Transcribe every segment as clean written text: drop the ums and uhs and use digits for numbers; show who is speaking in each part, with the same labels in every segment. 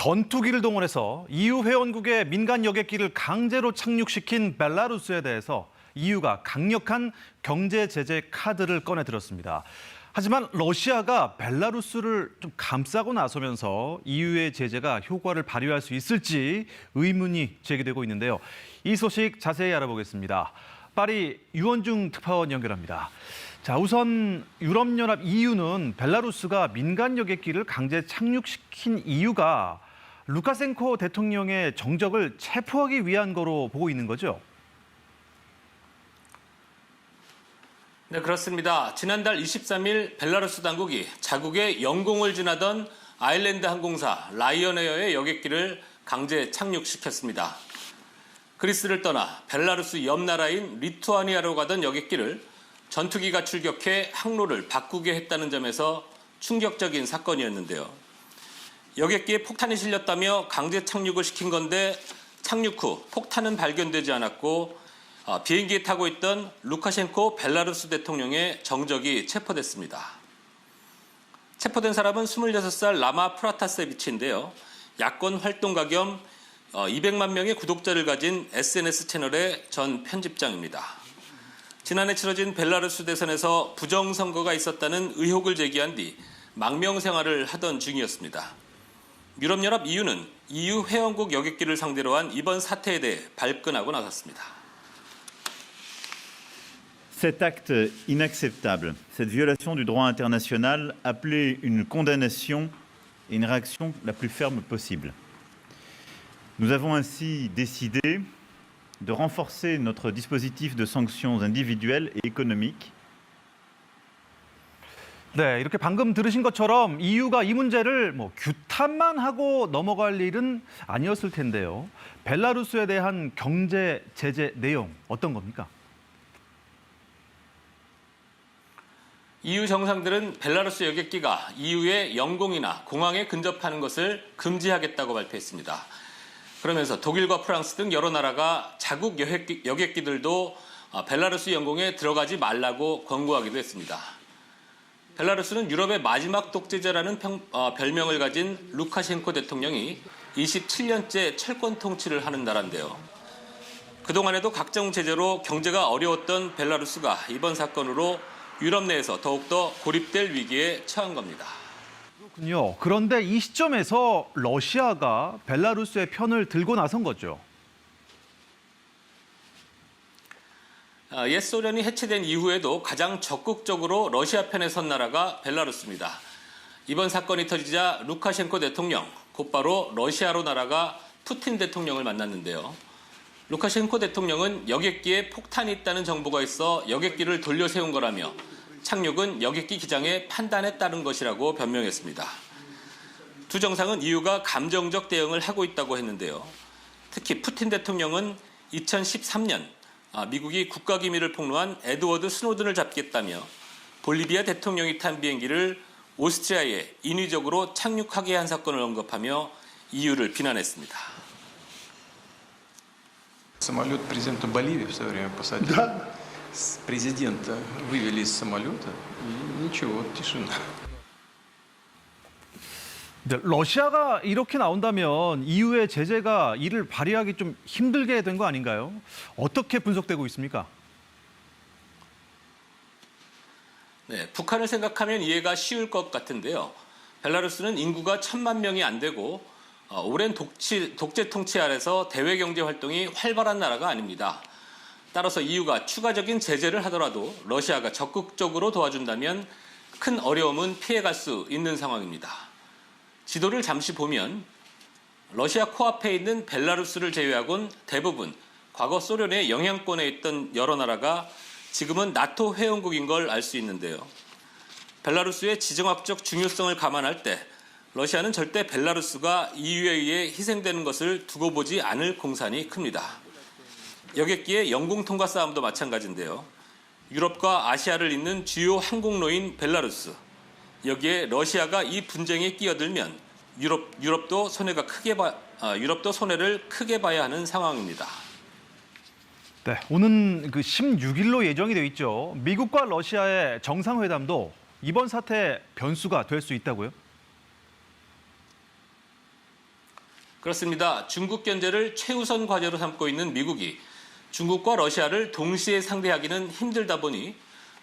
Speaker 1: 전투기를 동원해서 EU 회원국의 민간 여객기를 강제로 착륙시킨 벨라루스에 대해서 EU가 강력한 경제 제재 카드를 꺼내 들었습니다. 하지만 러시아가 벨라루스를 좀 감싸고 나서면서 EU의 제재가 효과를 발휘할 수 있을지 의문이 제기되고 있는데요. 이 소식 자세히 알아보겠습니다. 파리 유원중 특파원 연결합니다. 자, 우선 유럽연합 EU는 벨라루스가 민간 여객기를 강제 착륙시킨 이유가 루카셴코 대통령의 정적을 체포하기 위한 거로 보고 있는 거죠?
Speaker 2: 네, 그렇습니다. 지난달 23일 벨라루스 당국이 자국의 영공을 지나던 아일랜드 항공사 라이언에어의 여객기를 강제 착륙시켰습니다. 그리스를 떠나 벨라루스 옆 나라인 리투아니아로 가던 여객기를 전투기가 출격해 항로를 바꾸게 했다는 점에서 충격적인 사건이었는데요. 여객기에 폭탄이 실렸다며 강제 착륙을 시킨 건데 착륙 후 폭탄은 발견되지 않았고 비행기에 타고 있던 루카셴코 벨라루스 대통령의 정적이 체포됐습니다. 체포된 사람은 26살 라마 프라타세비치인데요. 야권 활동가 겸 200만 명의 구독자를 가진 SNS 채널의 전 편집장입니다. 지난해 치러진 벨라루스 대선에서 부정선거가 있었다는 의혹을 제기한 뒤 망명 생활을 하던 중이었습니다. 유럽연합 EU는 EU 회원국 여객기를 상대로 한 이번 사태에 대해 발끈하고 나섰습니다.
Speaker 3: Cet acte inacceptable, cette violation du droit international appelait une condamnation et une réaction la plus ferme possible. Nous avons ainsi décidé de renforcer notre dispositif de sanctions individuelles et économiques.
Speaker 1: 네, 이렇게 방금 들으신 것처럼 EU가 이 문제를 규탄만 하고 넘어갈 일은 아니었을 텐데요. 벨라루스에 대한 경제 제재 내용 어떤 겁니까?
Speaker 2: EU 정상들은 벨라루스 여객기가 EU의 영공이나 공항에 근접하는 것을 금지하겠다고 발표했습니다. 그러면서 독일과 프랑스 등 여러 나라가 자국 여객기들도 벨라루스 영공에 들어가지 말라고 권고하기도 했습니다. 벨라루스는 유럽의 마지막 독재자라는 별명을 가진 루카셴코 대통령이 27년째 철권 통치를 하는 나라인데요. 그동안에도 각종 제재로 경제가 어려웠던 벨라루스가 이번 사건으로 유럽 내에서 더욱더 고립될 위기에 처한 겁니다.
Speaker 1: 그렇군요. 그런데 이 시점에서 러시아가 벨라루스의 편을 들고 나선 거죠.
Speaker 2: 옛 소련이 해체된 이후에도 가장 적극적으로 러시아 편에 선 나라가 벨라루스입니다. 이번 사건이 터지자 루카셴코 대통령, 곧바로 러시아로 날아가 푸틴 대통령을 만났는데요. 루카셴코 대통령은 여객기에 폭탄이 있다는 정보가 있어 여객기를 돌려 세운 거라며 착륙은 여객기 기장의 판단에 따른 것이라고 변명했습니다. 두 정상은 EU가 감정적 대응을 하고 있다고 했는데요. 특히 푸틴 대통령은 2013년 미국이 국가기밀을 폭로한 에드워드 스노든을 잡겠다며 볼리비아 대통령이 탄 비행기를 오스트리아에 인위적으로 착륙하게 한 사건을 언급하며 EU를 비난했습니다.
Speaker 4: Самолет президента Боливии в свое время посадили. Да. Президента вывели из самолета, и ничего, тишина.
Speaker 1: 네, 러시아가 이렇게 나온다면 EU의 제재가 이를 발휘하기 좀 힘들게 된 거 아닌가요? 어떻게 분석되고 있습니까?
Speaker 2: 네, 북한을 생각하면 이해가 쉬울 것 같은데요. 벨라루스는 인구가 1,000만 명이 안 되고 오랜 독재 통치 아래서 대외 경제 활동이 활발한 나라가 아닙니다. 따라서 EU가 추가적인 제재를 하더라도 러시아가 적극적으로 도와준다면 큰 어려움은 피해갈 수 있는 상황입니다. 지도를 잠시 보면 러시아 코앞에 있는 벨라루스를 제외하고는 대부분 과거 소련의 영향권에 있던 여러 나라가 지금은 나토 회원국인 걸 알 수 있는데요. 벨라루스의 지정학적 중요성을 감안할 때 러시아는 절대 벨라루스가 EU에 의해 희생되는 것을 두고 보지 않을 공산이 큽니다. 여객기의 영공 통과 싸움도 마찬가지인데요. 유럽과 아시아를 잇는 주요 항공로인 벨라루스. 여기에 러시아가 이 분쟁에 끼어들면 유럽도 손해를 크게 봐야 하는 상황입니다.
Speaker 1: 네, 오는 16일로 예정이 되어 있죠. 미국과 러시아의 정상회담도 이번 사태의 변수가 될 수 있다고요?
Speaker 2: 그렇습니다. 중국 견제를 최우선 과제로 삼고 있는 미국이 중국과 러시아를 동시에 상대하기는 힘들다 보니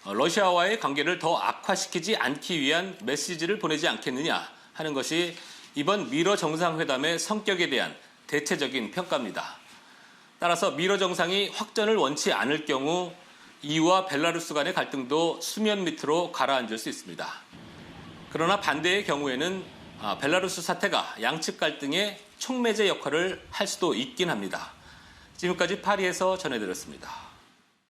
Speaker 2: 러시아와의 관계를 더 악화시키지 않기 위한 메시지를 보내지 않겠느냐 하는 것이 이번 미러 정상회담의 성격에 대한 대체적인 평가입니다. 따라서 미러 정상이 확전을 원치 않을 경우 EU와 벨라루스 간의 갈등도 수면 밑으로 가라앉을 수 있습니다. 그러나 반대의 경우에는 벨라루스 사태가 양측 갈등의 촉매제 역할을 할 수도 있긴 합니다. 지금까지 파리에서 전해드렸습니다.